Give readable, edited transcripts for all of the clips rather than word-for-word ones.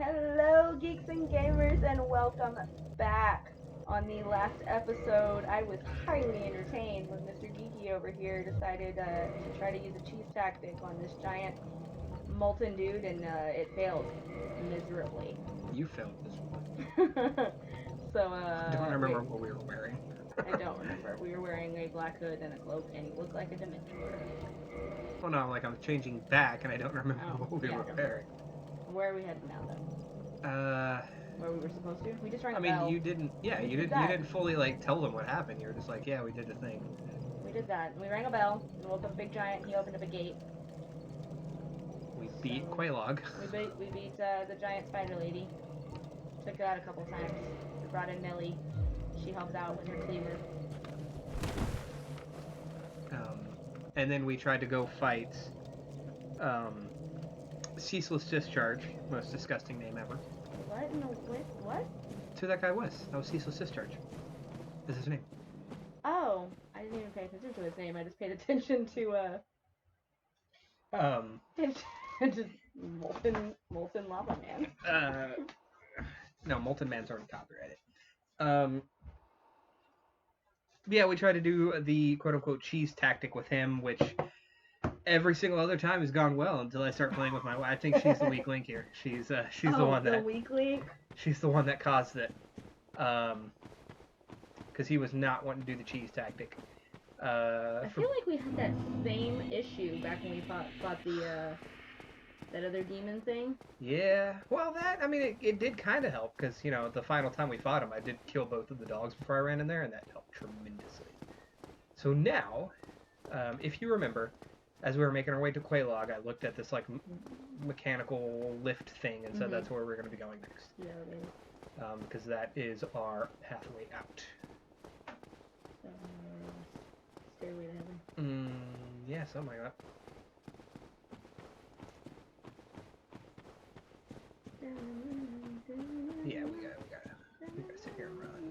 Hello, geeks and gamers, and welcome back. On the last episode, I was highly entertained when Mr. Geeky over here decided to try to use a cheese tactic on this giant molten dude, and it failed miserably. You failed this one. So, I don't remember what we were wearing. I don't remember. We were wearing a black hood and a cloak, and he looked like a Dementor. Well, no, like I'm changing back, and I don't remember what we were wearing. Where are we headed now, though? Where we were supposed to? We just rang a bell. You didn't. Yeah, you didn't fully like tell them what happened. You were just like, yeah, we did the thing. We did that. We rang a bell. We woke up a big giant. He opened up a gate. We beat Quaylog. We beat the giant spider lady. Took her out a couple times. We brought in Nelly. She helped out with her cleaver. And then we tried to go fight Ceaseless Discharge, most disgusting name ever. What in the what? That's who that guy was. That was Ceaseless Discharge. That's his name. Oh, I didn't even pay attention to his name. I just paid attention to just molten lava man. No, Molten Man's already copyrighted. Yeah, we tried to do the quote-unquote cheese tactic with him, which every single other time has gone well until I start playing with my wife. I think she's the weak link here. She's the one that... the weak link? She's the one that caused it. Because he was not wanting to do the cheese tactic. I feel like we had that same issue back when we fought the... that other demon thing? Yeah. Well, it did kind of help, because, the final time we fought him, I did kill both of the dogs before I ran in there, and that helped tremendously. So now, if you remember, as we were making our way to Quaylog, I looked at this, mechanical lift thing and said that's where we're going to be going next. Yeah, it is. Because that is our pathway out. Stairway to heaven. Yeah, something like that. Yeah, we gotta sit here and run.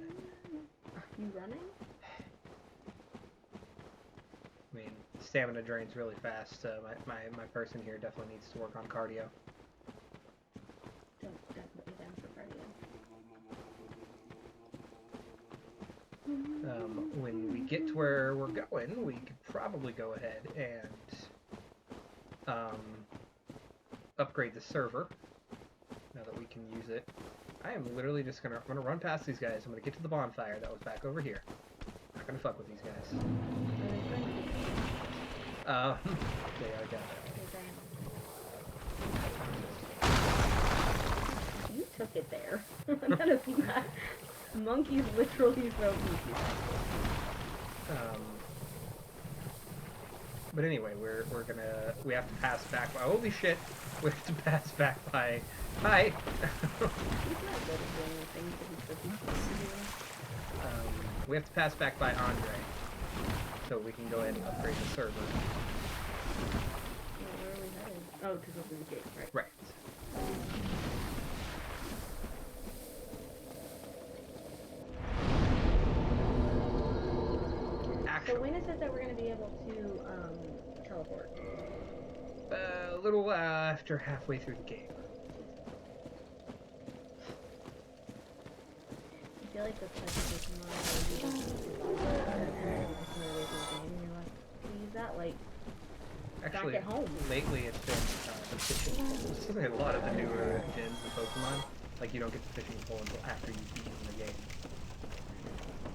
Are you running? I mean, stamina drains really fast. My person here definitely needs to work on cardio. Don't put me down for cardio. When we get to where we're going, we could probably go ahead and upgrade the server. Now that we can use it, I am literally just I'm gonna run past these guys. I'm gonna get to the bonfire that was back over here. I'm not gonna fuck with these guys. They are down there. You took it there. That is not. Monkeys literally throw pieces. But anyway, we have to pass back by, holy shit, we have to pass back by, hi! He's not good at doing the things that he's supposed to do. We have to pass back by Andre, so we can go ahead and upgrade the server. Where are we headed? Oh, because open the gate, right? Right. So when is it that we're going to be able to teleport? A little after halfway through the game. I feel like that's like a Pokemon where you just use that Actually, back at home. Lately it's been the fishing pole. A lot of the newer gens in Pokemon, you don't get the fishing pole until after you've beaten the game.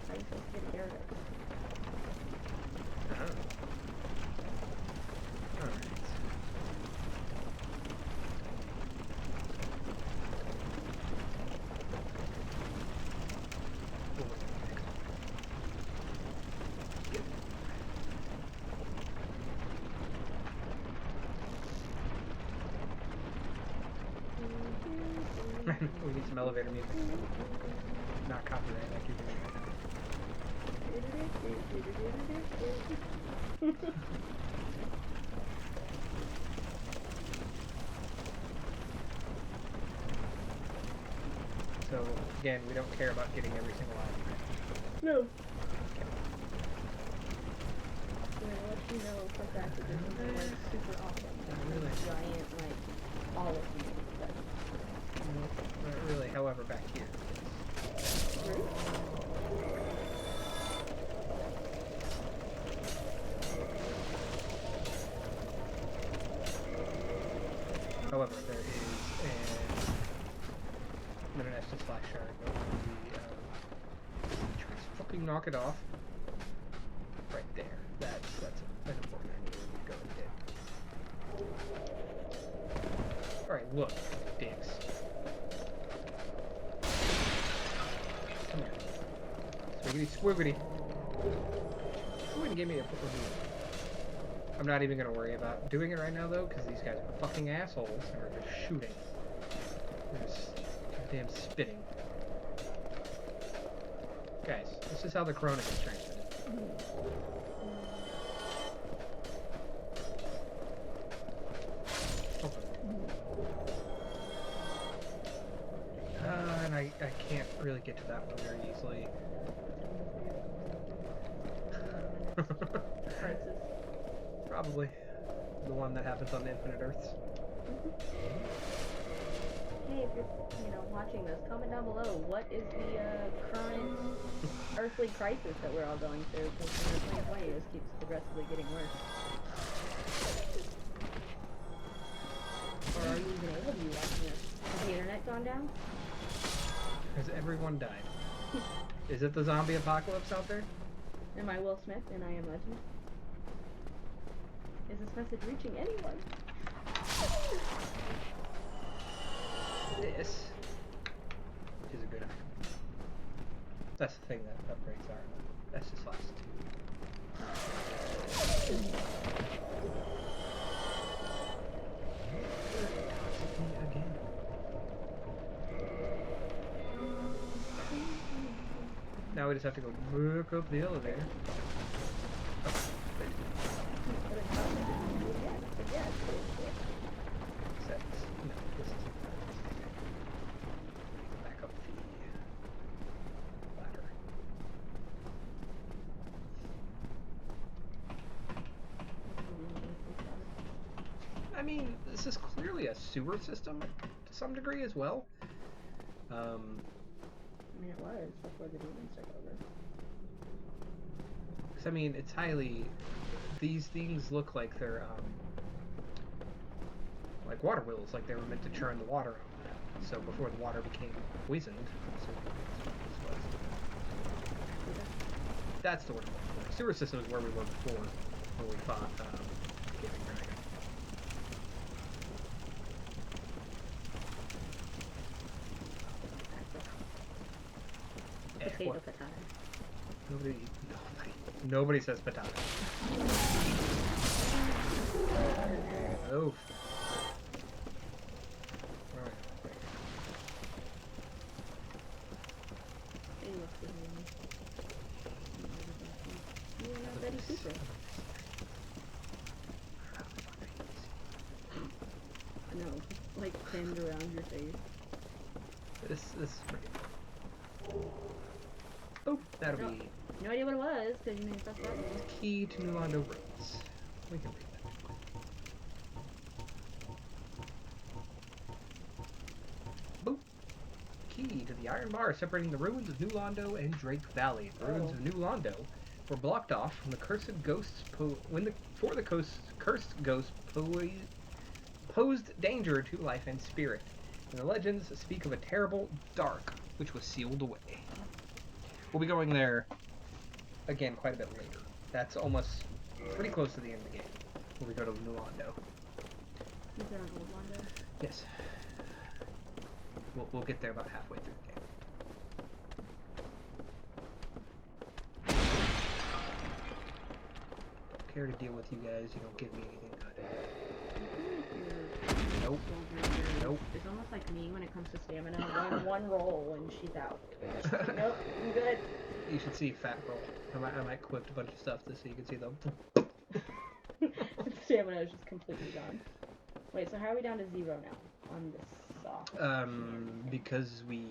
How are you supposed to get a Gyarados? Alright. We need some elevator music. Not copyright, like you're doing right now. So, again, we don't care about getting every single item. No. I'm gonna let you know for a fact that this is super awesome. Really? Giant, all of these stuff. cover back here. However, there is an Estus Flash Shard. Just fucking knock it off. Right there. That's an important idea to go and get. Alright, look, dicks. Come here. Swiggity squiggity. Someone give me a review. I'm not even going to worry about doing it right now, though, because these guys are fucking assholes and are just shooting. They're just goddamn spitting. Guys, this is how the Corona gets transmitted. Open. And I can't really get to that one very easily. Probably. The one that happens on the Infinite Earths. Hey, if you're, watching this, comment down below. What is the current earthly crisis that we're all going through? Because 2020 just keeps progressively getting worse. Or are you even able to be watching this? Has the internet gone down? Has everyone died? Is it the zombie apocalypse out there? Am I Will Smith and I am Legend? Is this message reaching anyone? This is a good item. That's the thing that upgrades our That's just last two. Again. Now we just have to go back up the elevator. Back up the ladder. I mean, this is clearly a sewer system to some degree as well. I mean, it was before the demons took over. Because, I mean, it's highly... These things look like they're, like water wheels, like they were meant to churn the water on. So before the water became poisoned, that's the word I'm looking for. Sewer system is where we were before, where we fought, Giving Dragon. Potato patata. Nobody says patata. Oh. No, like pinned around your face. This is pretty cool. Oh, that'll be... No idea what it was, because you made press button. Key to New Londo Roads. We can read that. Boop. Key to the iron bar separating the ruins of New Londo and Drake Valley. The ruins of New Londo were blocked off when the cursed ghosts cursed ghosts posed danger to life and spirit. And the legends speak of a terrible dark which was sealed away. We'll be going there again quite a bit later. That's almost pretty close to the end of the game, where we go to New Londo. Is there an old Londo? Yes. We'll get there about halfway through the game. Don't care to deal with you guys. You don't give me anything good. Nope. Nope. It's almost like me when it comes to stamina. One roll and she's out. Nope, I'm good. You should see Fat Roll. I might equip a bunch of stuff just so you can see them. Stamina is just completely gone. Wait, so how are we down to 0 now on this saw? Because we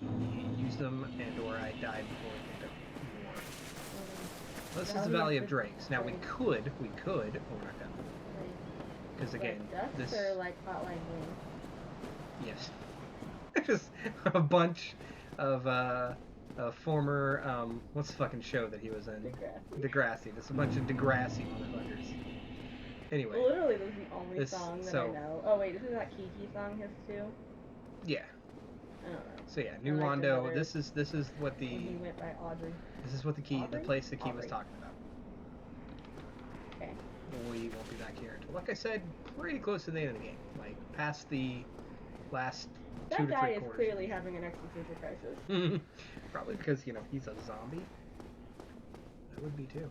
used them and or I died before we picked up more. This is the Valley of Drakes. Now we could, but we're not done. Because again, like ducks this... or like hotline bling? Yes. Just a bunch of a former what's the fucking show that he was in? Degrassi. Just a bunch of Degrassi motherfuckers. Anyway. Literally, this is the only song that I know. Oh wait, isn't that Kiki song his too? Yeah. I don't know. So yeah, New Londo. This is what the. When he went by Audrey. This is what the key, Aubrey? the place the key Aubrey. was talking about. Okay. We won't be back here until, like I said, pretty close to the end of the game. Like past the last 2 to 3 That guy is quarters. clearly having an existential crisis. Probably because he's a zombie. I would be too.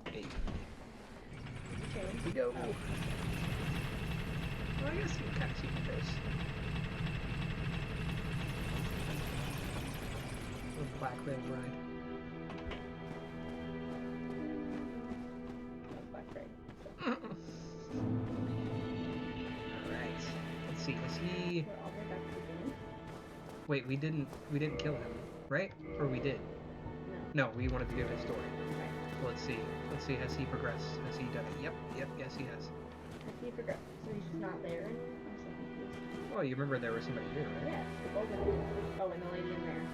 Hey. Okay. Here we go. Oh. Well, I guess you can kind of see the face. The Black Rail ride. Black Rail. Alright. Let's see. Is he... We're all the way back to the beginning. Wait, we didn't kill him, right? Or we did? No, we wanted to do his story. Right. So let's see. Has he progressed? Has he done it? Yep, yes he has. Has he progressed? So he's just not there? I'm so confused. Oh, you remember there was somebody here, right? Yeah, the golden lady. Oh, and the lady in there.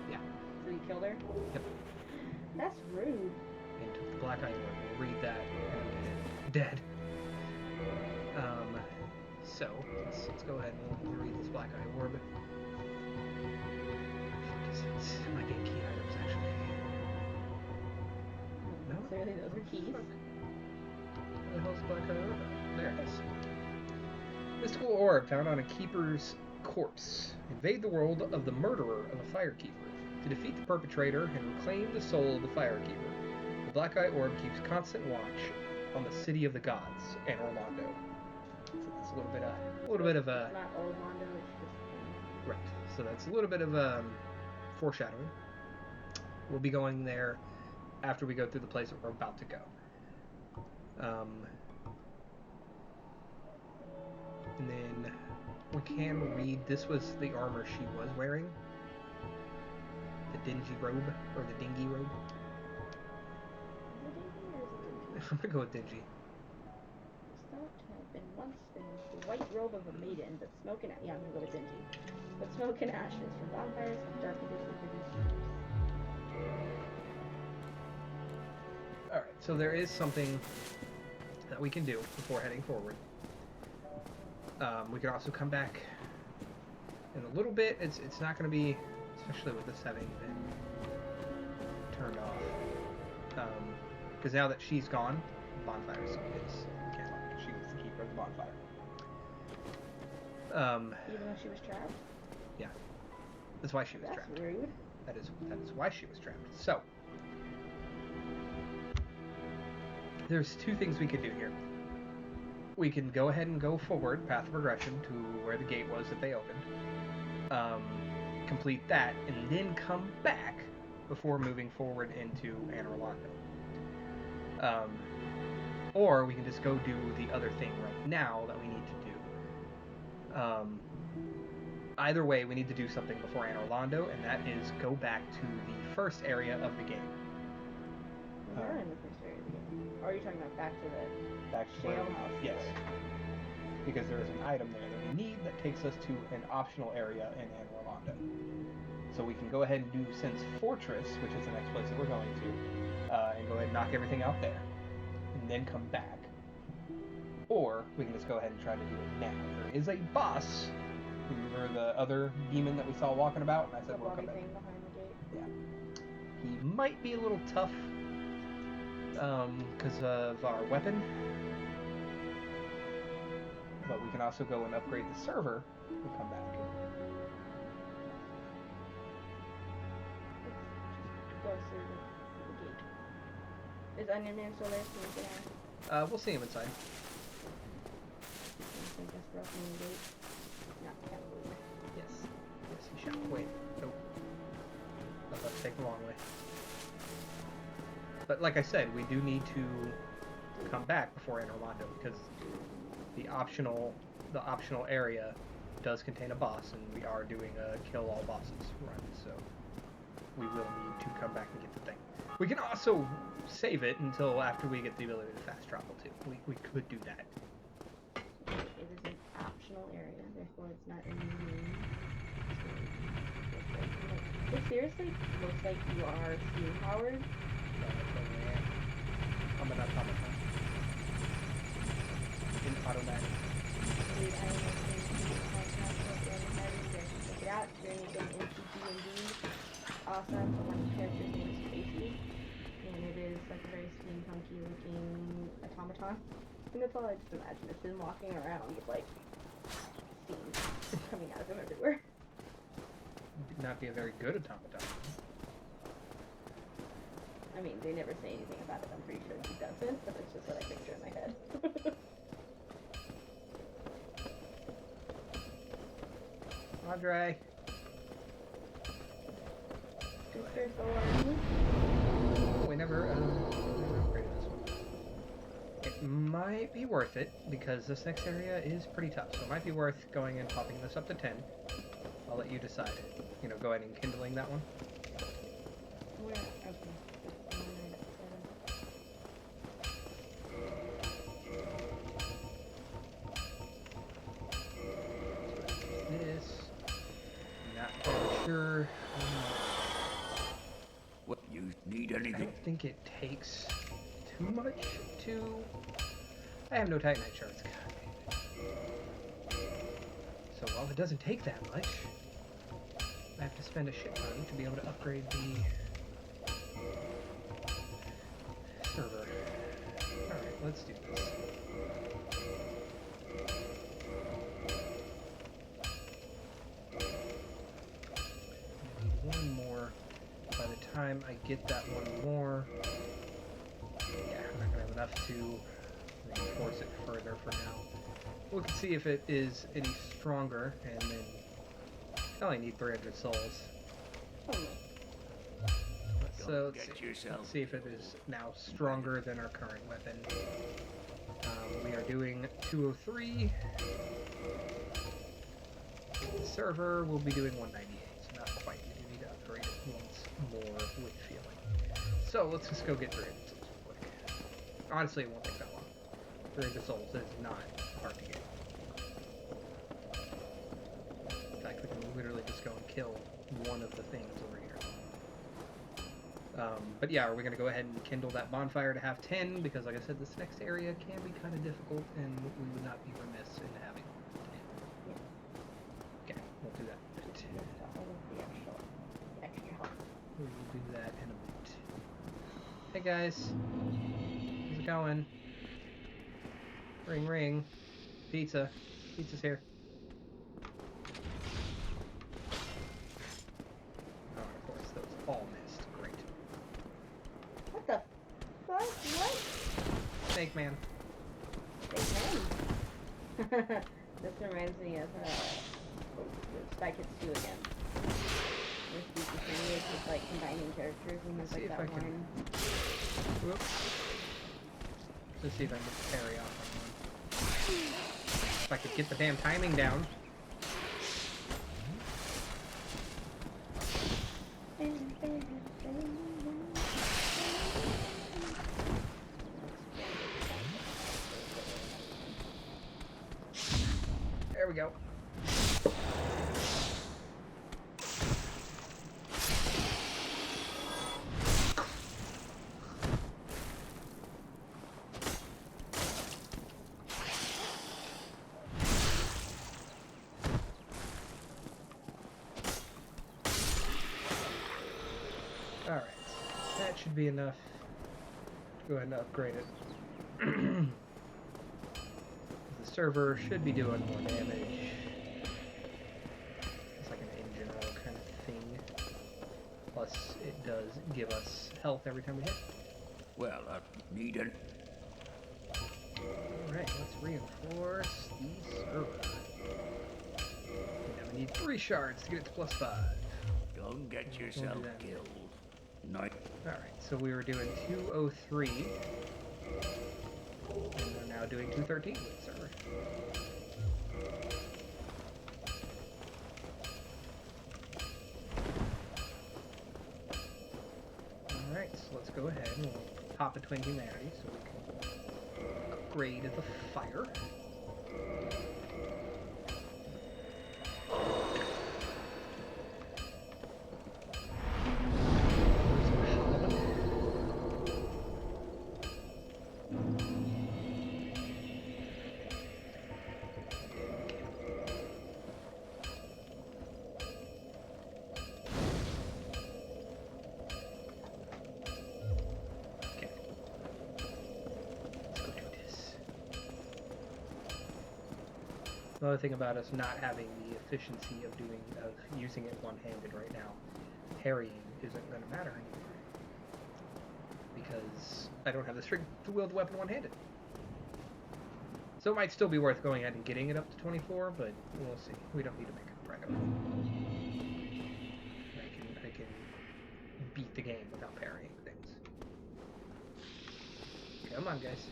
Yeah. So you killed her? Yep. That's rude. And took the black eye orb. We'll read that and dead. So let's go ahead and we'll read this black eye orb. It's my game key items actually. No? Clearly those are keys. Where the hell's the black eye orb? There it is. Mystical orb found on a keeper's corpse. Invade the world of the murderer of a firekeeper. To defeat the perpetrator and reclaim the soul of the firekeeper, the black eye orb keeps constant watch on the city of the gods and Orlando. So that's a little bit of a Not old Mondo, it's just... right. So that's a little bit of foreshadowing. We'll be going there after we go through the place that we're about to go. And then we can read, this was the armor she was wearing. The dingy robe, or the dingy robe. Is it dingy or is it dingy? I'm gonna go with dingy. It's thought to have been once the white robe of a maiden, but smoke and... Yeah, I'm gonna go with dingy. But smoke and ashes from bonfires and darkened and produced. Alright, so there is something that we can do before heading forward. We can also come back in a little bit. It's not going to be, especially with this having been turned off, because now that she's gone, the bonfire is candlelight. She was the keeper of the bonfire. Even though she was trapped? Yeah, that's why she was trapped. That's rude. That is why she was trapped. So there's 2 things we could do here. We can go ahead and go forward, path of progression, to where the gate was that they opened. Complete that, and then come back before moving forward into Anne Orlando. Or we can just go do the other thing right now that we need to do. Either way, we need to do something before Anne Orlando, and that is go back to the first area of the game. We were in the first area of the game. Or are you talking about back to the jailhouse? Yes. Because there is an item there that we need that takes us to an optional area in Anne Orlando. So we can go ahead and do Sense Fortress, which is the next place that we're going to, and go ahead and knock everything out there, and then come back. Or we can just go ahead and try to do it now. There is a boss. Remember the other demon that we saw walking about? And I said we'll come back. Thing behind the gate. Yeah. He might be a little tough because of our weapon. But we can also go and upgrade the server and come back. Let's go through the gate. Is Onion Man still there? So we can We'll see him inside. think that's for opening the gate. No, can't believe it. Yes. Yes, he shall. Wait. Nope. I'll have to take the long way. But like I said, we do need to come back before Anne Orlando because the optional area does contain a boss, and we are doing a kill all bosses run, so we will need to come back and get the thing. We can also save it until after we get the ability to fast travel too. We could do that. It is an optional area, therefore it's not in the room. It seriously looks like you are steam powered. I'm an automaton. In automatic. Dude, I am listening to a podcast called Random Head, and you guys should check it out. It's doing a big MTG&D. Awesome. But one of the characters' name is Tracy, and it is like a very steampunky looking automaton. And that's all I just imagine. It's him walking around with like steam coming out of him everywhere. Would not be a very good automaton. I mean, they never say anything about it. I'm pretty sure he doesn't, but it's just what I picture in my head. Andre. Mr. Thorne. We never upgraded this one. It might be worth it, because this next area is pretty tough, so it might be worth going and popping this up to 10. I'll let you decide. You know, go ahead and kindling that one. Where? Okay. This. Not quite sure. What, you need I anything? don't think it takes too much to... I have no Titanite shards. So while it doesn't take that much, I have to spend a shit ton to be able to upgrade the server. Alright, let's do this. I need one more. By the time I get that one more, yeah, I'm not gonna have enough to reinforce it further for now. We can see if it is any stronger, and then I only need 300 souls. So let's see if it is now stronger than our current weapon. We are doing 203. The server will be doing 198, so not quite. You need to upgrade it once more with feeling. So let's just go get 300 souls real quick. Honestly, it won't take that long. 300 souls is not hard to get. In fact, we can literally just go and kill one of the things over here. But yeah, are we going to go ahead and kindle that bonfire to have 10? Because like I said, this next area can be kind of difficult, and we would not be remiss in having 10. Okay, we'll do that in a minute. We will do that in a minute. Hey guys, how's it going? Ring ring. Pizza. Pizza's here. Oh, of course, those all missed. Great. What the fuck? What? Snake man. Snake man. This reminds me of Spy Kids 2 again. With Geeky it's just like combining characters and there's like that one. Whoops. Let's see if I can get the parry off on one. If I could get the damn timing down. There we go. Alright, that should be enough to go ahead and upgrade it. The server should be doing more damage. It's like an in general kind of thing. Plus, it does give us health every time we hit. Well, I need an... Alright, let's reinforce the server. Now we need 3 shards to get it to +5. Don't get yourself killed. Night. Alright, so we were doing 203. And we're now doing 213 with the server. Alright, so let's go ahead and we'll pop a Twin Humanity so we can upgrade the fire. Another thing about us not having the efficiency of using it one-handed right now, parrying isn't going to matter anymore. Because I don't have the strength to wield the weapon one-handed. So it might still be worth going ahead and getting it up to 24, but we'll see. We don't need to make it right away. I can beat the game without parrying things. Come on, guys.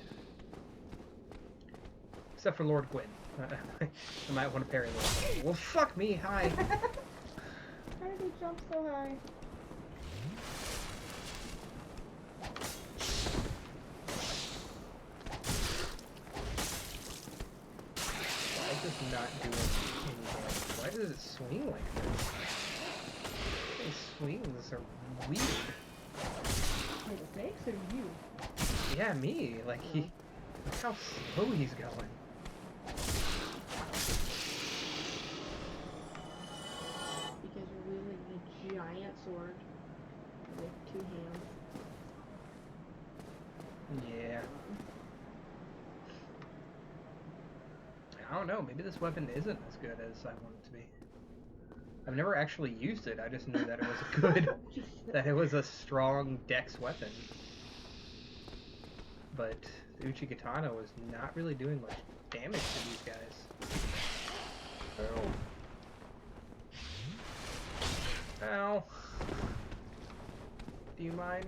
Except for Lord Gwyn. I might want to parry Lord Gwyn. Well, fuck me, hi! How did he jump so high? Why is this not doing anything? Why does it swing like this? These swings are weird. Wait, the snakes or you? Yeah, me. Like, look how slow he's going. Because you're wielding a giant sword with 2 hands. Yeah. I don't know. Maybe this weapon isn't as good as I want it to be. I've never actually used it. I just knew that it was a good, that it was a strong dex weapon. But the Uchigatana was not really doing much damage to these guys. Ow. Ow. Do you mind?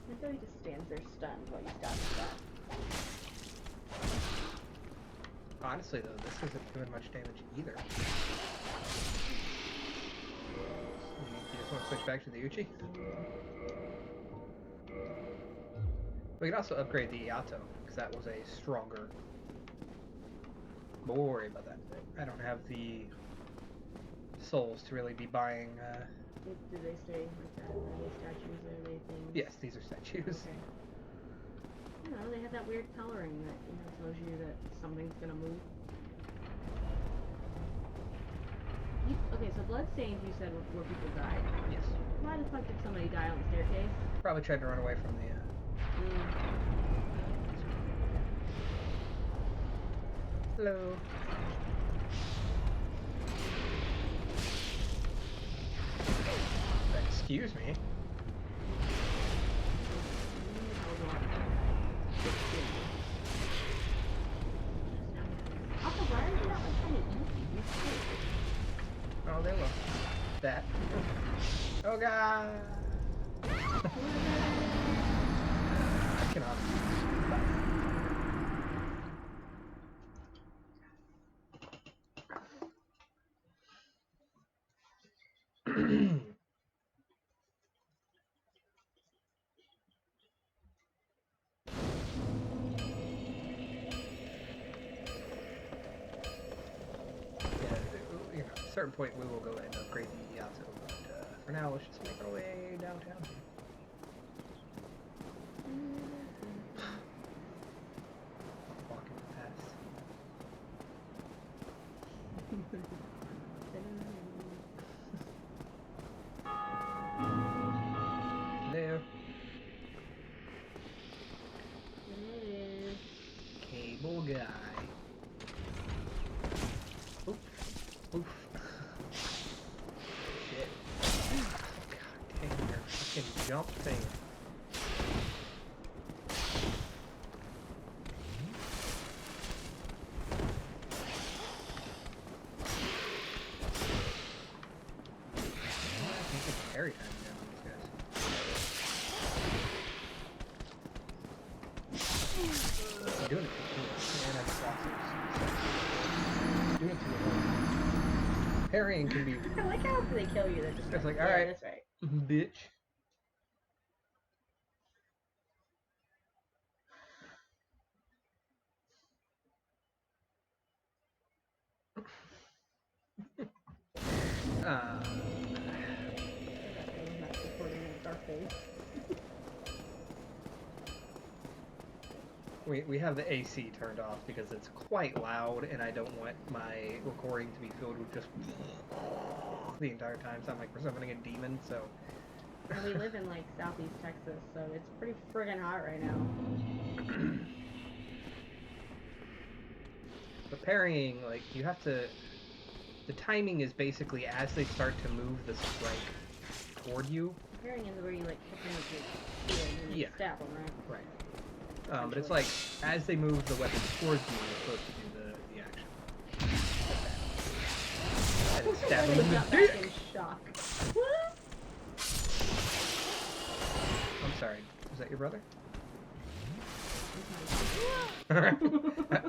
I thought he just stands there stunned while you stab his back. Honestly, though, this isn't doing much damage either. You just want to switch back to the Uchi? We can also upgrade the Iato, because that was a stronger... But we'll worry about that. I don't have the souls to really be buying... Do they stay like that? Are they statues? Are they things? Yes, these are statues. Okay. I don't know, they have that weird coloring that, you know, tells you that something's gonna move. Okay, so bloodstains you said where people died. Yes. Why the fuck did somebody die on the staircase? Probably tried to run away from the... Hello. Excuse me. Also, why are you not like trying to eat these? Oh, they will. That. Oh god. I cannot. At a certain point we will go and upgrade the Yato, but for now let's just make our way downtown. Walking past. Hello. Cable guy. Oof. Oof. Shit. God dang your fucking jump thing. I think it's carry time down on these guys. I'm doing it too. And I have boxers. Doing it too long. Parrying can be. I like how after they kill you, they're just It's like, yeah, alright, that's right. bitch. Not supporting the dark face. We have the AC turned off because it's quite loud and I don't want my recording to be filled with just the entire time. It's not like we're summoning a demon, so... And we live in, like, southeast Texas, so it's pretty friggin' hot right now. But parrying, like, you have to... The timing is basically as they start to move the strike toward you. Parrying is where you, like, hit them with your shield and you stab them, right? Right. But it's like, as they move the weapon towards you, you're supposed to do the action. And then stab them in the dick! In shock. I'm sorry, was that your brother?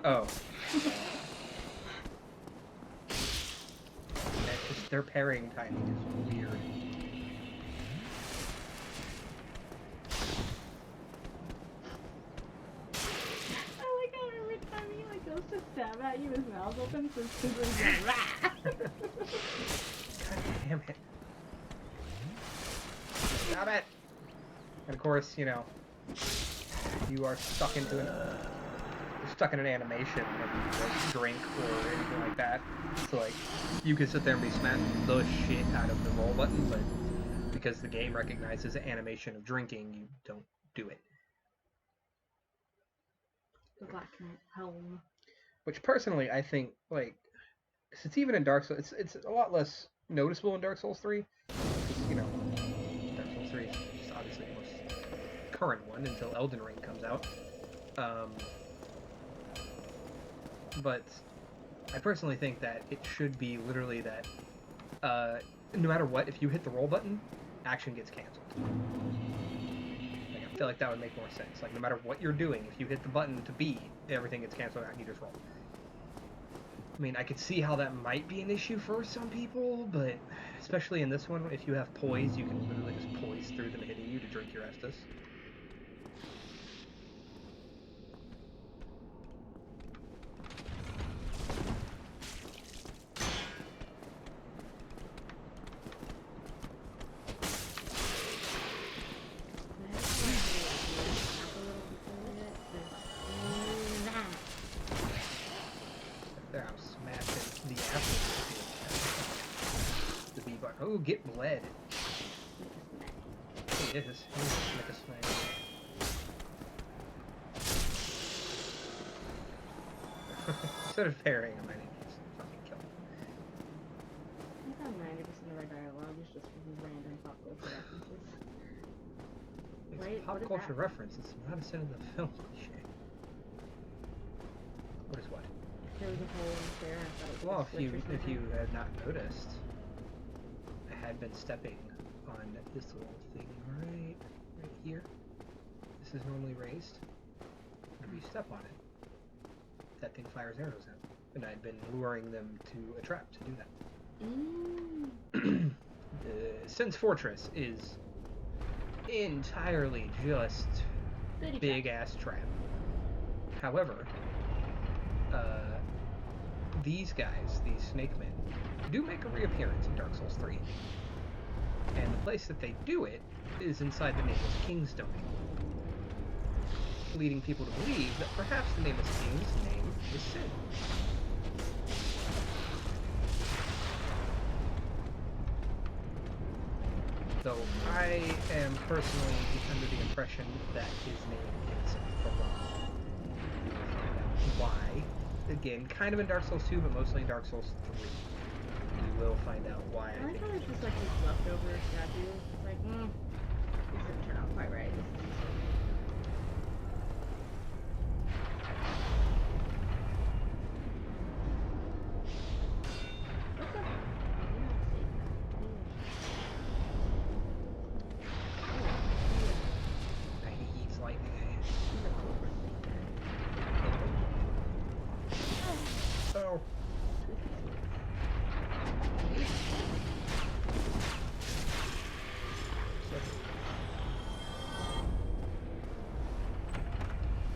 Oh. Just their parrying timing is weird. I like how every time he like goes to stab at you, his mouth opens so super rah. God damn it. Stop it! And of course, you know, you are stuck into an animation when you like drink or anything like that. So like, you can sit there and be smashing the shit out of the roll button, but because the game recognizes the animation of drinking, you don't do it. The Black Knight Helm. Which personally, I think, like, 'cause it's even in Dark Souls, it's a lot less noticeable in Dark Souls 3. Because, you know, Dark Souls 3 is just obviously the most current one until Elden Ring comes out. But I personally think that it should be literally that no matter what, if you hit the roll button, action gets canceled. Like, I feel like that would make more sense. Like, no matter what you're doing, if you hit the button to B, everything gets canceled out and you just roll. I mean, I could see how that might be an issue for some people, but especially in this one, if you have poise, you can literally just poise through them hitting you to drink your Estus. There, I'm smashing the apples. The B bar. Oh, get bled. He is. He's make a snake. Instead of parrying him, I need to just fucking kill him. I thought 90% of our dialogue is just random pop culture references. It's Wait, a pop what is culture that? reference. It's not a sin of the film cliche. What is what? There was a hole in the chair and I thought it was Well, a switch or if something. you had not noticed, I had been stepping on this little thing right here. This is normally raised. Whenever you step on it, that thing fires arrows out. And I'd been luring them to a trap to do that. The Sin's Fortress is entirely just big ass trap. However, these guys, these snake men, do make a reappearance in Dark Souls 3. And the place that they do it is inside the Nameless King's domain, leading people to believe that perhaps the Nameless King's name is Sin. Though I am personally under the impression that his name is Baron. We will find out why. Again, kind of in Dark Souls 2, but mostly in Dark Souls 3. We will find out why. I like how it's just like this leftover statue. It's like, this didn't turn out quite right. He eats lightning. Oh.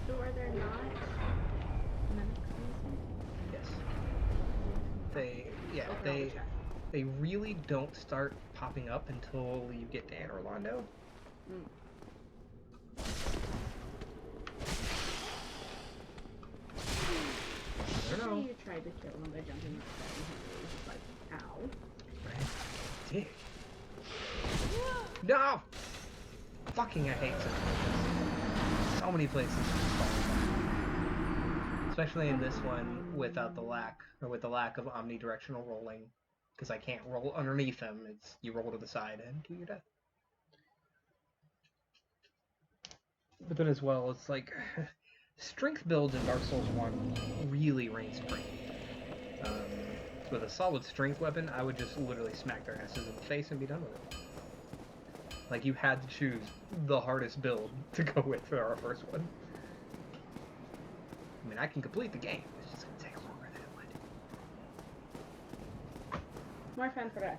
So are there not mimics in this Yes. They really don't start popping up until you get to Anor Londo. I don't know. You tried to kill him by jumping off that and he was just like, ow. Right. dick. No! Fucking I hate something like this. So many places just fall apart. Especially in this one without the lack, or with the lack of omnidirectional rolling. Because I can't roll underneath them. It's you roll to the side and to your death. But then as well, it's like strength builds in Dark Souls 1 really reign supreme. With a solid strength weapon, I would just literally smack their asses in the face and be done with it. Like, you had to choose the hardest build to go with for our first one. I mean, I can complete the game. It's just gonna take longer than it would. More fun for us.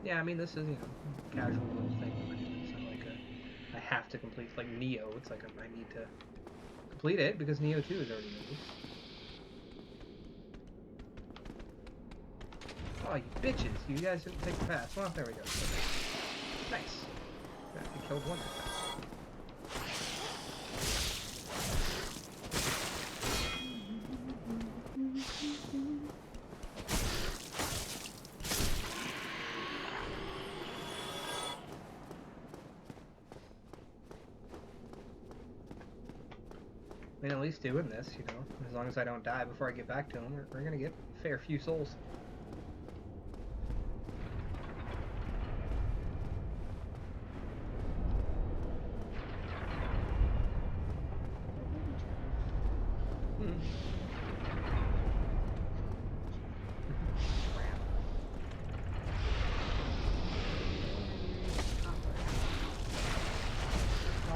Yeah, I mean, this is, casual little thing that we're doing. It's not like I have to complete, like, Neo. It's like I need to complete it because Neo 2 is already released. Oh, you bitches. You guys didn't take the pass. Well, there we go. Okay. Nice. Yeah, you killed one this time. I mean, at least doing this, as long as I don't die before I get back to him, we're gonna get a fair few souls.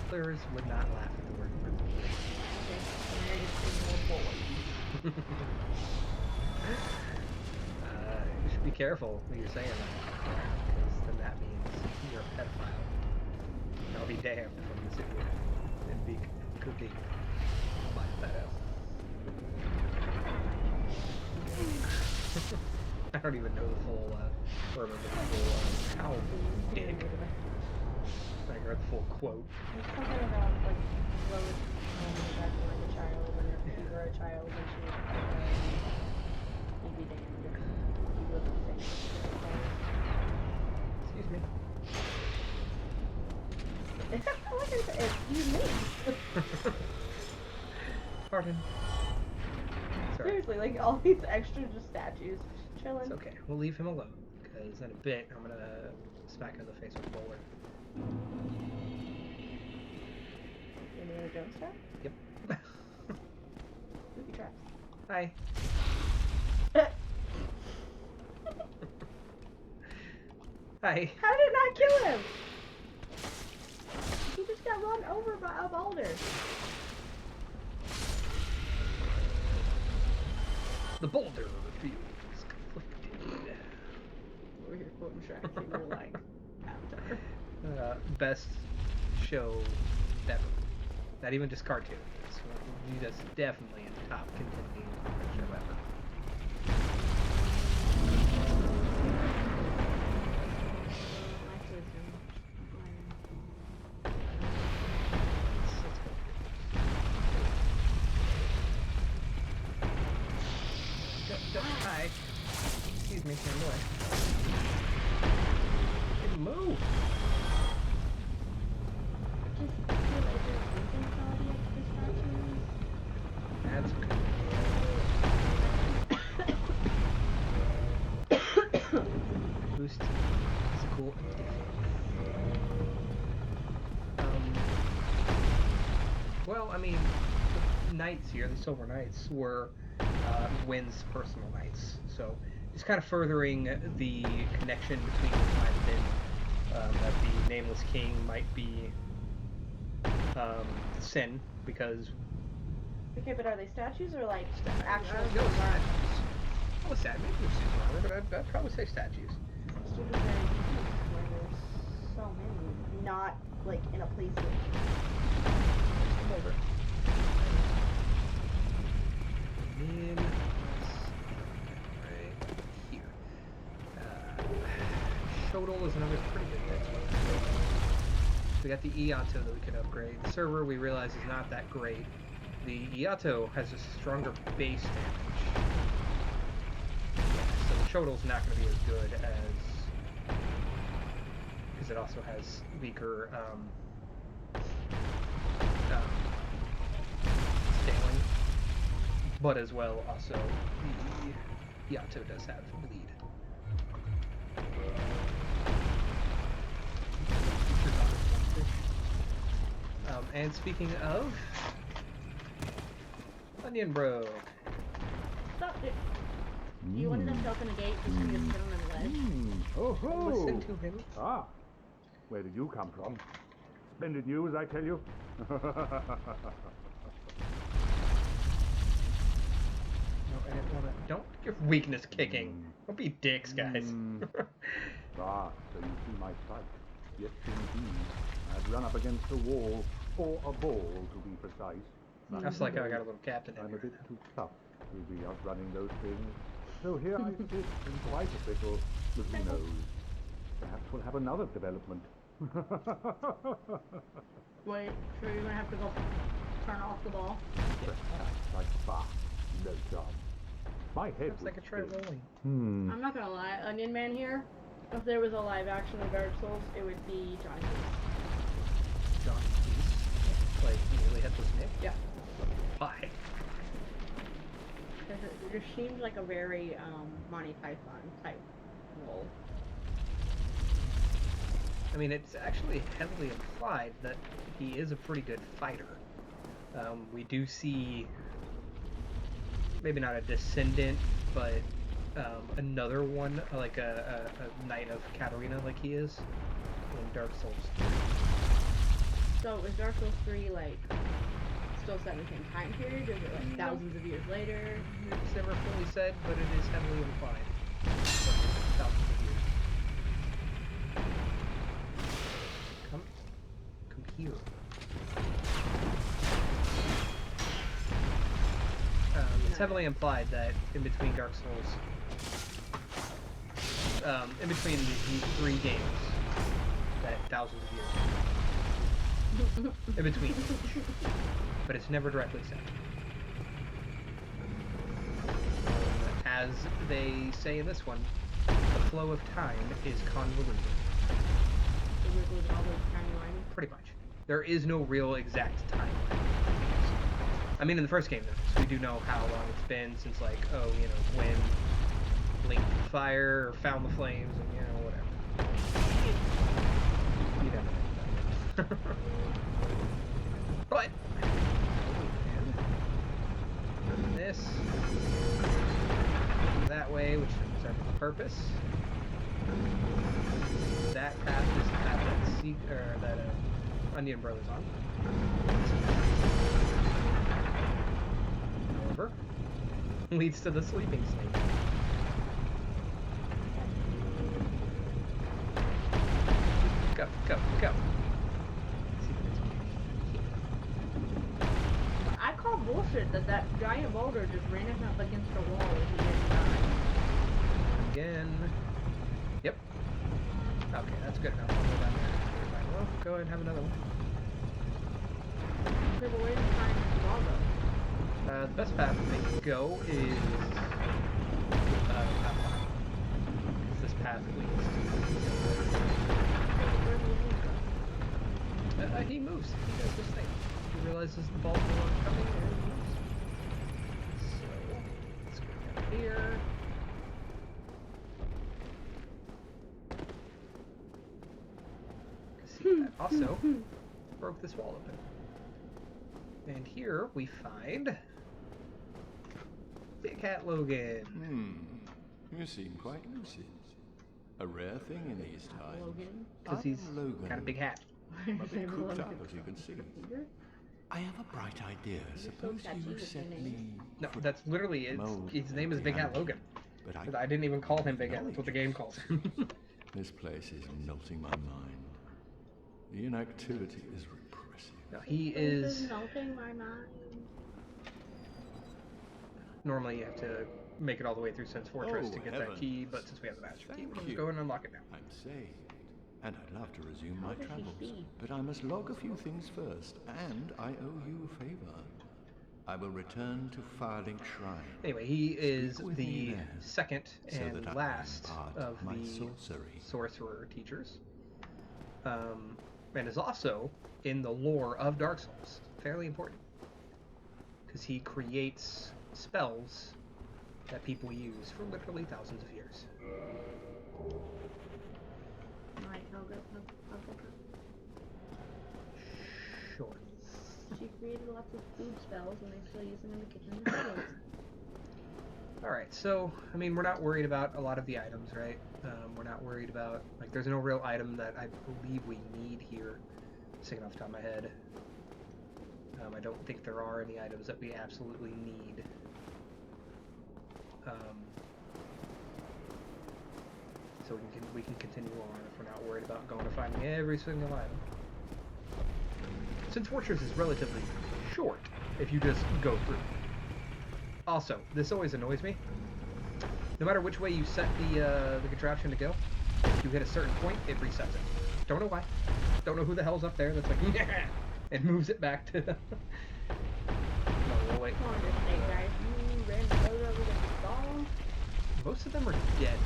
Players would not laugh at the word you should be careful when you're saying that, because then that means you're a pedophile. And I'll be damned if I'm gonna sit here and be cooking my pedo. I don't even know the full, or remember the full, how big. I heard the full quote. There's something about, like, Lois back when like a child, when you were a child, and she was you'd be damned if you wouldn't think Excuse me. like I said, excuse me. Pardon. Sorry. Seriously, like, all these extra just statues chilling. It's okay. We'll leave him alone, because in a bit I'm gonna smack him in the face with a bowler. Indiana Jones trap? Yep. Spooky traps. Hi. Hi. How did it not kill him? He just got run over by a boulder. The boulder feels conflicted. Over here quoting Shrek, and you're like, Avatar. Best show ever. Not even just cartoon. It's just definitely in the top contending show ever. Hi. Excuse me, stand away. Didn't move. That's good. Boost physical and defense. Well, I mean, the knights here, the Silver Knights, were Wynn's personal knights. So it's kind of furthering the connection between what might have been that the Nameless King might be Sin, because... Okay, but are they statues or like actual? No, statues. Oh, maybe they're super armor, but I'd probably say statues. Statues are very unique, where there's so many, not like in a place with. Come over. And right here. Shodol is another pretty good next one. We got the Iato that we could upgrade. The server we realize is not that great. The Iato has a stronger base damage. Yeah, so Chodal's not going to be as good as, because it also has weaker scaling, but as well also the Yato does have bleed. And speaking of Onion Bro, Stop it. You wanted us to open the gate just for you to sit on the ledge? Oh ho! listen to him. Ah, where did you come from? Splendid news, I tell you. No, I didn't want to. Don't your weakness kicking. Don't be dicks, guys. Ah, so you see my plight. Yes, indeed. I've run up against a wall, or a ball to be precise. That's like how I got a little captain in I'm a here. bit too tough to be outrunning those things. So here I sit in quite a pickle, but who knows? Perhaps we'll have another development. Wait, sure you're gonna have to go turn off the ball? Perhaps like no chance. My head Looks like a would try spin. rolling. I'm not gonna lie, Onion Man here, if there was a live action of Dark Souls, it would be Johnny Case. John Cleese. Like, nearly hit the snake. Yeah. Why? It just seems like a very Monty Python type role. I mean, it's actually heavily implied that he is a pretty good fighter. We do see, maybe not a descendant, but another one, like a Knight of Katarina, like he is in Dark Souls 3. So is Dark Souls 3 like still set in the same time period? Is it like thousands of years later? It's never fully said, but it is heavily implied. Thousands of years. Come here. It's heavily implied that in between Dark Souls, in between these three games, that thousands of years in between, but it's never directly said. As they say in this one, the flow of time is convoluted. Pretty much. There is no real exact timeline. I mean, in the first game, we do know how long it's been since, like, when Link fire or found the flames, and whatever. You never know. But this that way, which serves the purpose. That path is the path that Onion Bro is on. However, leads to the sleeping snake. Go, go, go. I call bullshit that giant boulder just ran up against a wall and he didn't die. Again. Yep. Okay, that's good enough. I'll go down there. Well, go ahead and have another one. Okay, but where did you find the wall go? The best path to make it go is path 5. Because this path leads to he moves. He does this thing. He realizes the ball's no longer coming and he moves. So, let's go down here. See, that also broke this wall open. And here we find Big Hat Logan. You seem quite lucid. A rare thing in these times. Logan? Because he's Logan. got a big hat. I'm a bit cooped up, as you can see. I have a bright idea. Suppose you set me... No, that's literally his name is Big Hat Logan. But I didn't even call him Big Hat. That's what the game calls him. This place is melting my mind. The inactivity is repressive. No, he This is. melting my mind. Normally, you have to make it all the way through Sense Fortress Oh, to get that heavens. key, but since we have the Master Key, Thank we'll just you. go in and unlock it now. I'm saved, and I'd love to resume my does he travels. see? But I must log a few things first, and I owe you a favor. I will return to Firelink Shrine. Anyway, he is with me the then, second so and that I may last impart of my the sorcery. sorcerer teachers, and is also in the lore of Dark Souls. Fairly important, because he creates spells that people use for literally thousands of years. Like Helga. Sure. She created lots of food spells, and they still use them in the kitchen nowadays. Alright, so, I mean, we're not worried about a lot of the items, right? We're not worried about, like, there's no real item that I believe we need here. Sticking off the top of my head. I don't think there are any items that we absolutely need. So we can continue on if we're not worried about going to finding every single item. Since Fortress is relatively short, if you just go through. Also, this always annoys me. No matter which way you set the contraption to go, if you hit a certain point, it resets it. Don't know why. Don't know who the hell's up there that's like, yeah, and moves it back to. No, we'll wait. Come on, just say, guys, you ran over the ball. Most of them are dead.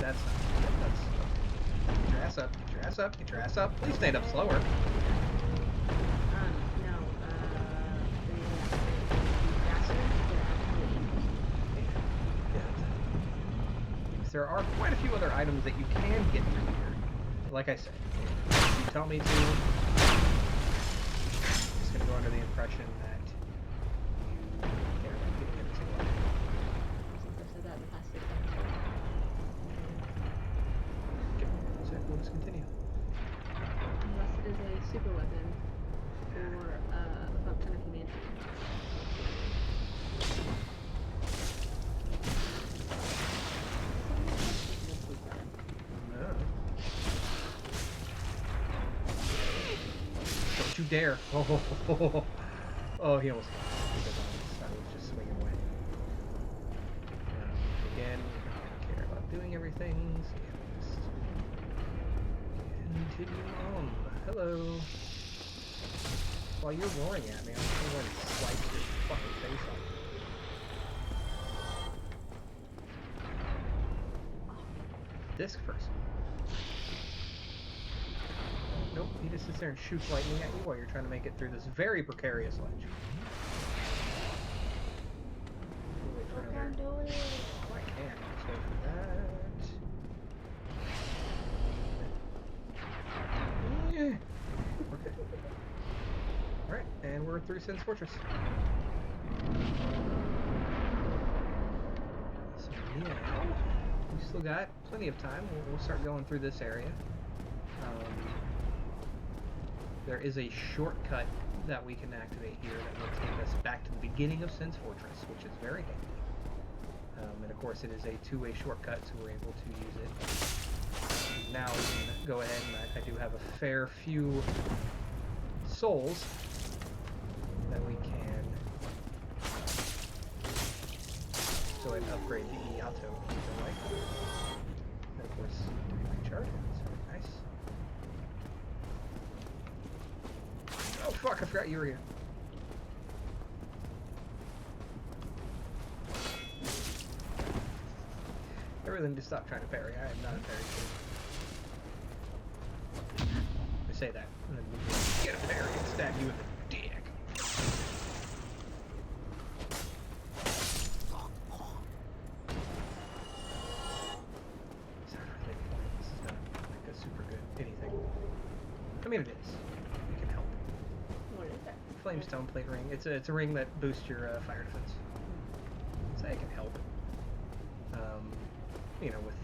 That's get your ass up, get your ass up, get your ass up. Please stand up slower. No, There are quite a few other items that you can get through here. Like I said, if you tell me to, I'm just going to go under the impression that you care about getting every single item. Since I've said that in the past 6 Okay, so we'll just continue. Unless it is a super weapon or a fuck ton of humanity. Don't you dare! Oh, he almost got it. I was just swinging away. Again, we don't care about doing everything, so yeah, just continue on. Hello. While you're roaring at me, I'm just going to slice your fucking face off. Disc first. Nope, he just sits there and shoots lightning at you while you're trying to make it through this very precarious ledge. Wait for another. Do it. Oh, I can. Let's wait for that. Yeah. Okay. Alright, and we're through Sin's Fortress. So yeah, we still got plenty of time. We'll start going through this area. There is a shortcut that we can activate here that will take us back to the beginning of Sin's Fortress, which is very handy. And of course it is a two-way shortcut, so we're able to use it. Now we can go ahead and I do have a fair few souls that we can go ahead and upgrade the Iato if you like. And of course, recharge. That's very nice. Oh fuck, I forgot you were here. I really need to stop trying to parry. I am not a parry kid. I say that, and then we get a parry and stab you in the dick. It's not really fun. This is not like a super good anything. I mean, it is. It can help. What is that? Flamestone plate ring. It's a ring that boosts your fire defense. So it can help. You know, with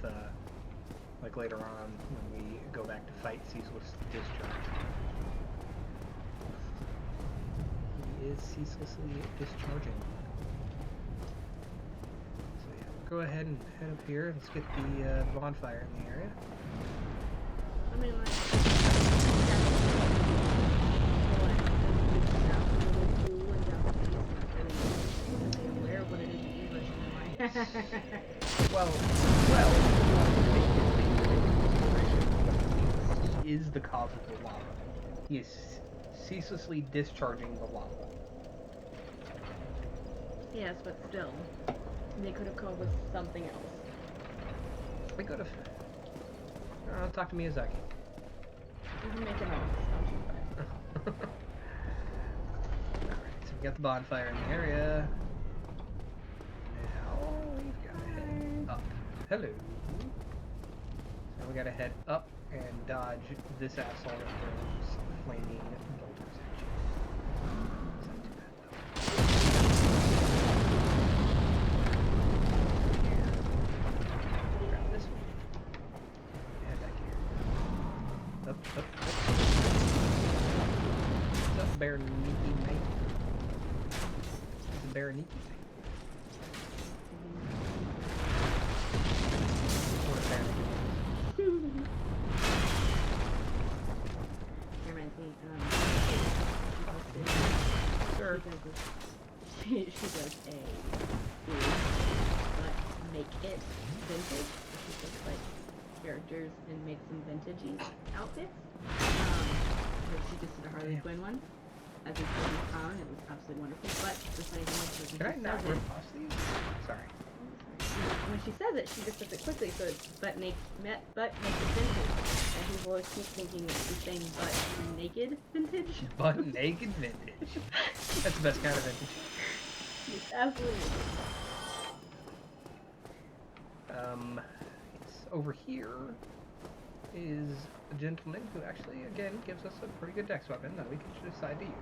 like later on when we go back to fight Ceaseless Discharge. He is ceaselessly discharging. So yeah, go ahead and head up here. Let's get the bonfire in the area. I mean, like, aware of what it is in English and like, Well, is the cause of the lava. He is ceaselessly discharging the lava. Yes, but still, they could have come up with something else. They could have. Talk to Miyazaki. We can make it all. Alright, so we got the bonfire in the area. Now we've got to head up. Hello. So we got to head up and dodge this asshole that throws flaming boulders at you. It's not too bad though. Grab this one. Head back here. Up. What's up, Bear Neaky mate? It's a Bear Neaky mate. What a Bear Neaky mate. Reminds me, Sure. she does a food, but make it vintage. She takes like characters and makes them vintagey outfits. Like she just did a Harley Quinn one as a town. It was absolutely wonderful. But the funny thing is, Can I not rip off these? Sorry. when she says it, she just says it quickly, so it's but makes it vintage. And people always keep thinking that she's saying butt naked vintage. Butt naked vintage. That's the best kind of vintage. Yes, absolutely. Yes, over here is a gentleman who actually, again, gives us a pretty good dex weapon that we can decide to use.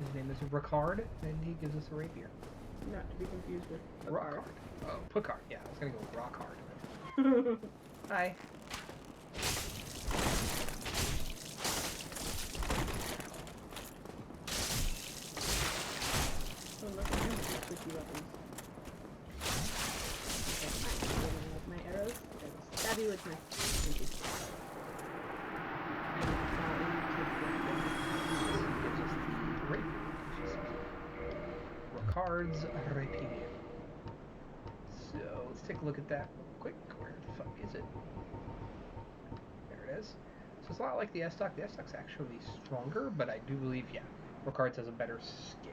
His name is Ricard, and he gives us a rapier. Not to be confused with Rockard. Oh, Puckard. Yeah, I was gonna go with Rockhard. Hi. Oh, look at him with his switchy weapons. With my arrows, I will stab you with my switchy. Ricard's rapier. So let's take a look at that real quick. Where the fuck is it? There it is. So it's a lot like the S-Stock. The S-Stock's actually stronger, but I do believe, yeah, Ricard's has a better scale.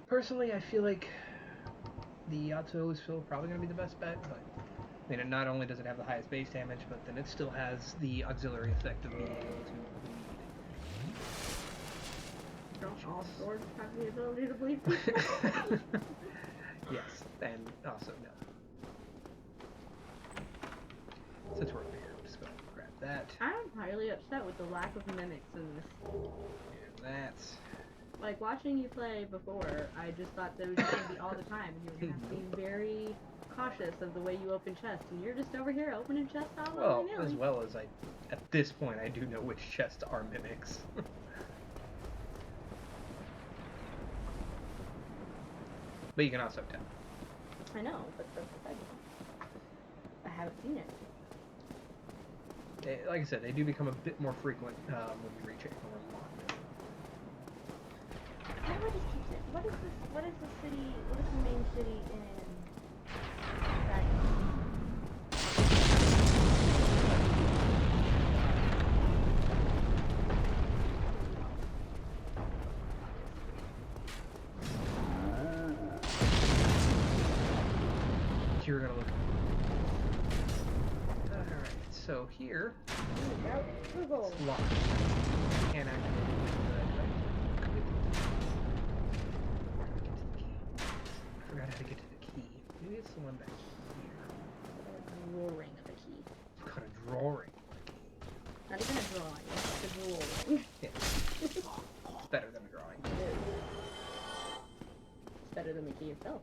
Personally, I feel like the Yato is still probably going to be the best bet, but I mean, not only does it have the highest base damage, but then it still has the auxiliary effect of being able to bleed. Don't all swords have the ability to bleed? Yes, and also no. Since we're over here, I'm just going to grab that. I'm highly upset with the lack of mimics in this. And that's... Like, watching you play before, I just thought that it was going to be all the time, and you were going to have to be very cautious of the way you open chests, and you're just over here opening chests all Well, willy-nilly. as well as at this point, I do know which chests are mimics. But you can also tell. I know, but that's the thing. I haven't seen it. Like I said, they do become a bit more frequent when you reach it. How do I just keep saying, what is this, what is the city, what is the main city in You're gonna look. Alright, so here, Google. it's locked. Can't activate it. I forgot how to get to the key. Maybe it's the one back here. Drawing of a key. It's got a drawing. Not even a drawing, it's a drawing. Yeah. It's better than a drawing. It is. It's better than the key itself.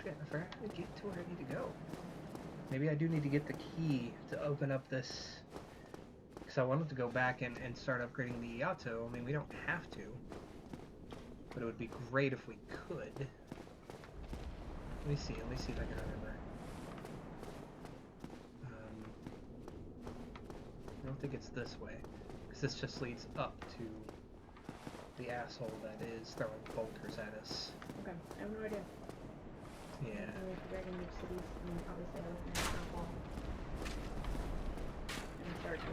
Shit, I forgot how to get to where I need to go. Maybe I do need to get the key to open up this... Because I wanted to go back and start upgrading the Yato. I mean, we don't have to. But it would be great if we could. Let me see if I can remember. I don't think it's this way. Because this just leads up to the asshole that is throwing bolters at us. Okay, I have no idea. Yeah. Dragon Age cities, and obviously I was in start to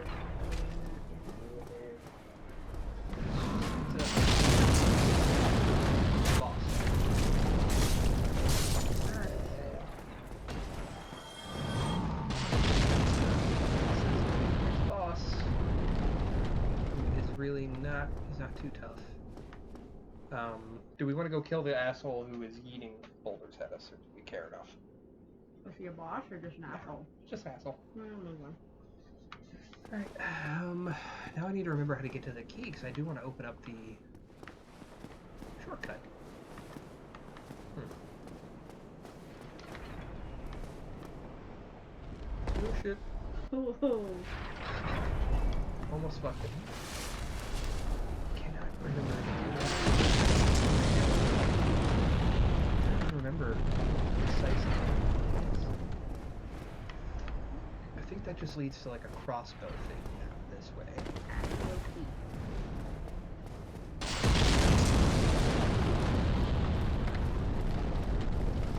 Boss. Boss is really not. He's not too tough. Do we want to go kill the asshole who is yeeting boulders at us, or do we care enough? Was he a boss or just an asshole? Just an asshole. Move on. Alright, now I need to remember how to get to the key, because I do want to open up the shortcut. Oh shit. Almost fucked it. Cannot remember. I don't remember precisely. I think that just leads to like a crossbow thing this way.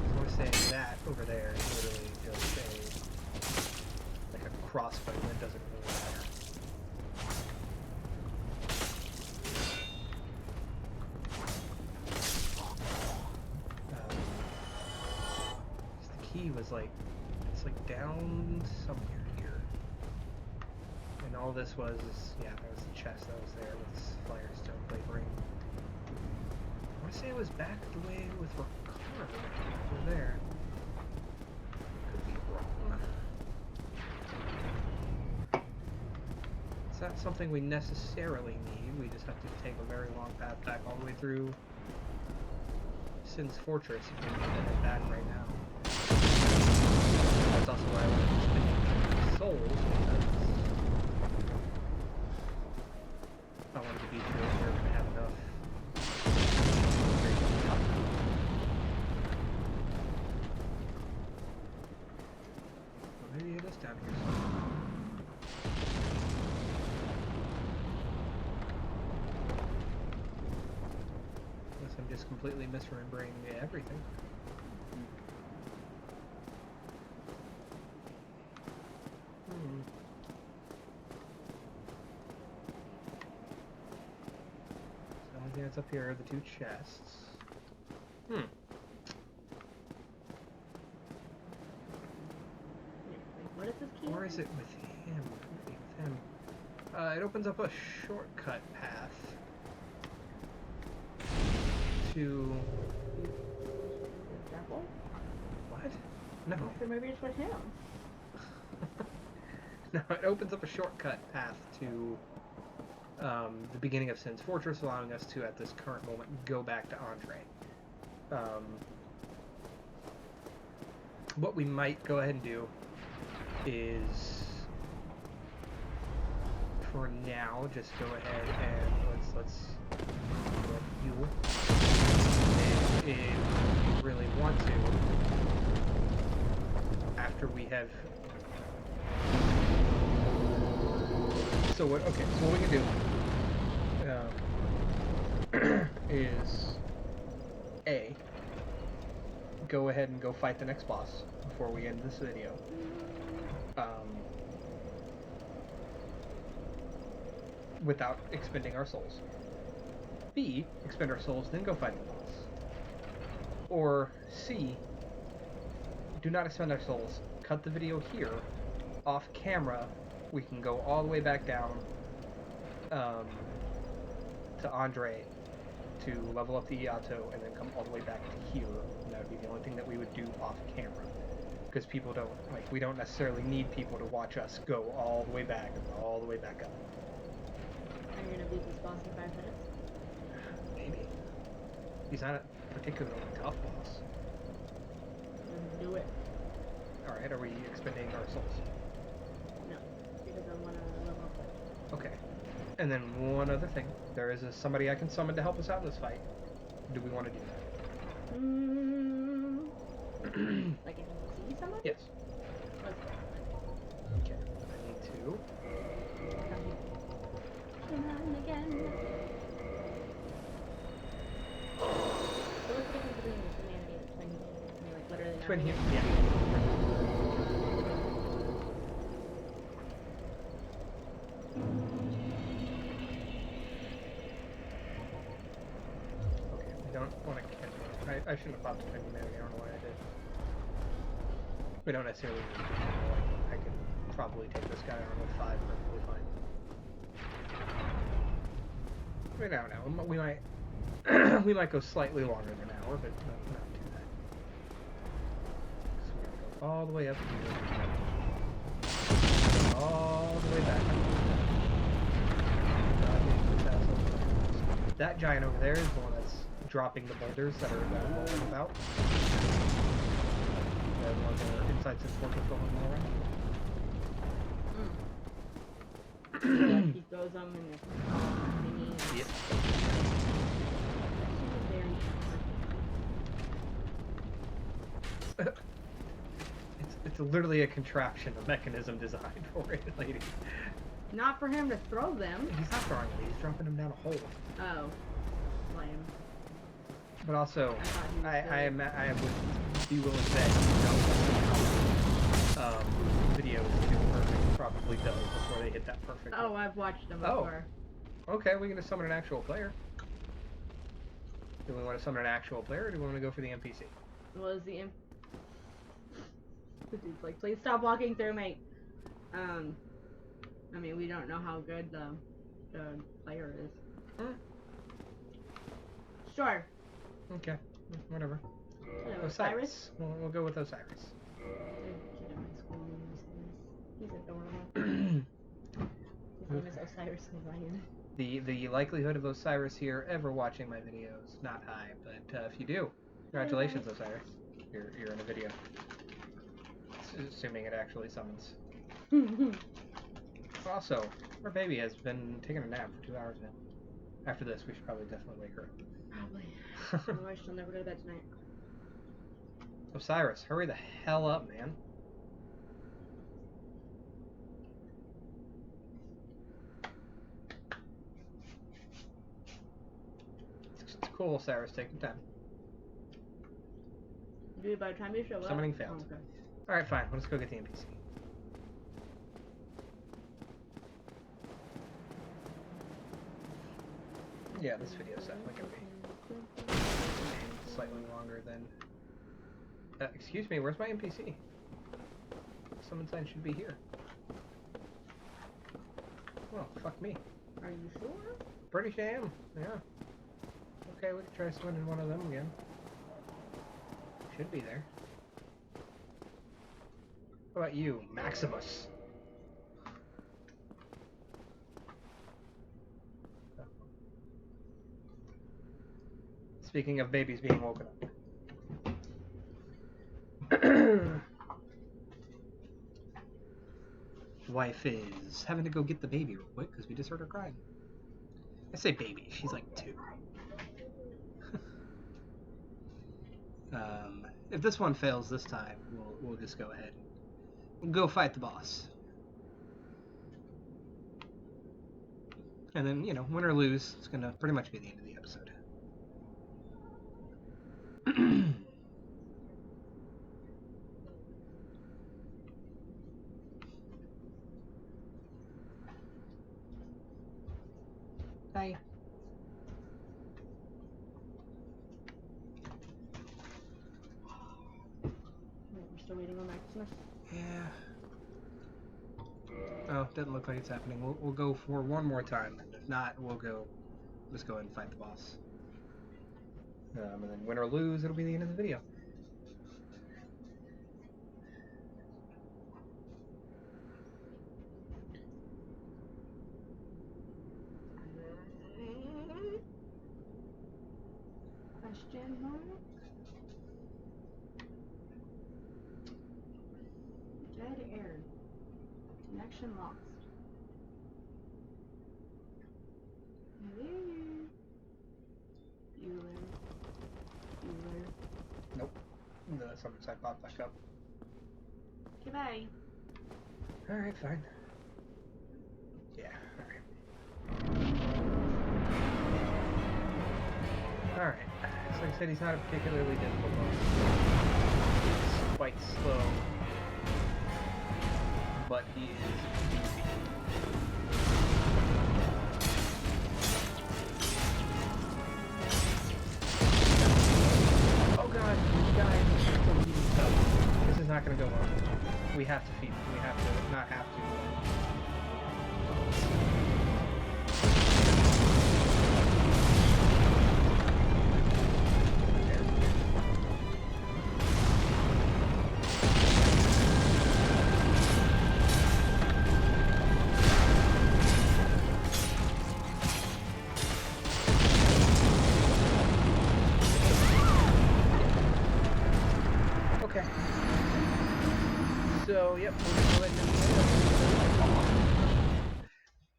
I want to say that over there is literally just a crossbow that doesn't really matter. The key was like, it's like down somewhere here. And all this was, yeah, that was the chest that was there with this Firestone flavoring. I want to say it was back the way with Ricardo over there. Could be wrong. It's not something we necessarily need. We just have to take a very long path back all the way through Sin's Fortress if we need to head back right now. That's also why I wanted to spend souls, because I wanted to be sure that we're going to have enough. Well, maybe it is down here somewhere. Unless I'm just completely misremembering everything. So the only thing that's up here are the two chests. What is this key? Or is it with him? Could be with him. It opens up a shortcut path to... Devil? What? No. So maybe it's with him. No, it opens up a shortcut path to the beginning of Sin's Fortress, allowing us to, at this current moment, go back to Andre. What we might go ahead and do is, for now, just go ahead and let's fuel. And if we really want to, after we have. So what? Okay, so what we can do is go ahead and go fight the next boss before we end this video. Without expending our souls. B, expend our souls, then go fight the boss. Or C, do not expend our souls. Cut the video here. Off camera, we can go all the way back down to Andre to level up the Iato and then come all the way back to here. And that would be the only thing that we would do off camera. Because people don't, like, we don't necessarily need people to watch us go all the way back and all the way back up. Are you gonna beat this boss in 5 minutes? Maybe. He's not a particularly tough boss. Then do it. Alright, are we expending our souls? No, because I wanna level up. Okay. And then one other thing. There is somebody I can summon to help us out in this fight. Do we want to do that? Like if you see someone? Yes. Let's go. Okay. I need to. Come on again. So what's the difference between humanity and twin humanity? I mean, like literally Twin not here. human. Yeah. I shouldn't have popped the penny man. I don't know why I did. We don't necessarily need to do that. I can probably take this guy on with 5 perfectly fine. I mean, I don't know. We might we might go slightly longer than an hour, but not too bad. So we're gonna go all the way up here, all the way back. That giant over there is the one that's dropping the boulders that are rolling about. The ones that are inside some fortress rolling all around. Like he throws them in the thingy. Yep. It's literally a contraption, a mechanism designed for it, lady. Not for him to throw them. He's not throwing them, he's dropping them down a hole. Oh. Lame. But also, I would be willing to bet videos do perfect probably does before they hit that perfect. Oh, I've watched them before. Okay, we're gonna summon an actual player. Do we want to summon an actual player, or do we want to go for the NPC? Was the dude's like, please stop walking through me. I mean, we don't know how good the player is. Sure. Okay, whatever. Osiris? We'll go with Osiris. He's adorable. His name is Osiris Orion. The likelihood of Osiris here ever watching my videos not high, but if you do, congratulations, Osiris. You're in a video. Assuming it actually summons. Also, our baby has been taking a nap for 2 hours now. After this, we should probably definitely wake her up. Probably. Otherwise, she'll never go to bed tonight. Osiris, hurry the hell up, man. It's cool, Osiris, take your time. Dude, by the time you show up... Summoning failed. Oh, okay. Alright, fine. Let's go get the NPC. Yeah, this video is definitely going to be slightly longer than... excuse me, where's my NPC? Summon sign should be here. Well, fuck me. Are you sure? Pretty sure I am, yeah. Okay, we can try summoning one of them again. Should be there. What about you, Maximus? Speaking of babies being woken up. Wife is having to go get the baby real quick because we just heard her crying. I say baby, she's like 2. If this one fails this time, we'll just go ahead. We'll go fight the boss. And then, you know, win or lose, it's gonna pretty much be the end of the episode. Hi. We're still waiting on Maximus. Yeah. Oh, doesn't look like it's happening. We'll go for one more time, and if not, let's go ahead and fight the boss. And then win or lose, it'll be the end of the video. Question mark? Dead air. Connection lost. Hello? Bueller. Nope. The summon side popped back up. Goodbye. Alright, fine. Yeah, alright. Alright. So like I said, he's not a particularly difficult boss. He's quite slow. But he is beefy. not gonna go low. We have to feed him. We have to, not have to. Okay. So, yep, we'll just go ahead and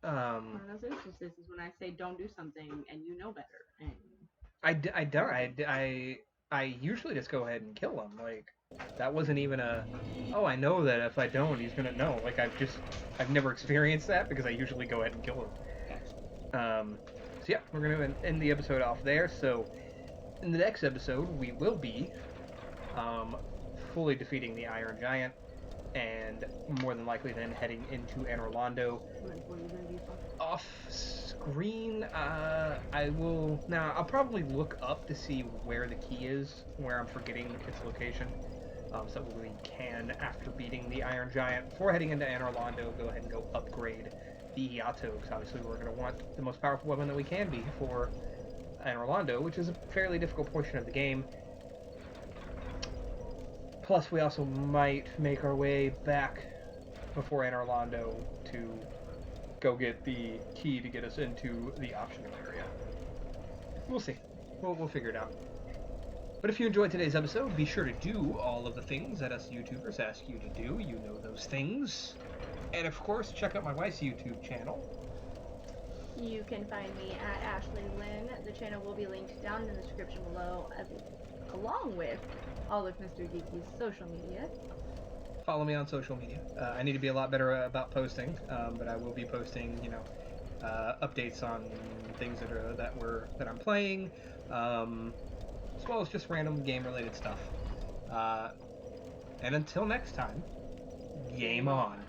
One of those instances is when I say don't do something and you know better. And I usually just go ahead and kill him. Like, that wasn't even a, oh, I know that if I don't, he's gonna, no. Like, I've never experienced that because I usually go ahead and kill him. So yeah, we're gonna end the episode off there. So, in the next episode, we will be, fully defeating the Iron Giant, and more than likely then heading into Anor Londo. Off screen, I'll probably look up to see where the key is, where I'm forgetting its location, so that we can, after beating the Iron Giant, before heading into Anor Londo, go ahead and go upgrade the Iato, because obviously we're going to want the most powerful weapon that we can be for Anor Londo, which is a fairly difficult portion of the game. Plus, we also might make our way back before Anor Londo to go get the key to get us into the optional area. We'll see. We'll figure it out. But if you enjoyed today's episode, be sure to do all of the things that us YouTubers ask you to do. You know those things. And of course, check out my wife's YouTube channel. You can find me at Ashley Lynn. The channel will be linked down in the description below, along with all of Mr. Geeky's social media. Follow me on social media. I need to be a lot better about posting, but I will be posting, updates on things that I'm playing, as well as just random game-related stuff. And until next time, game on.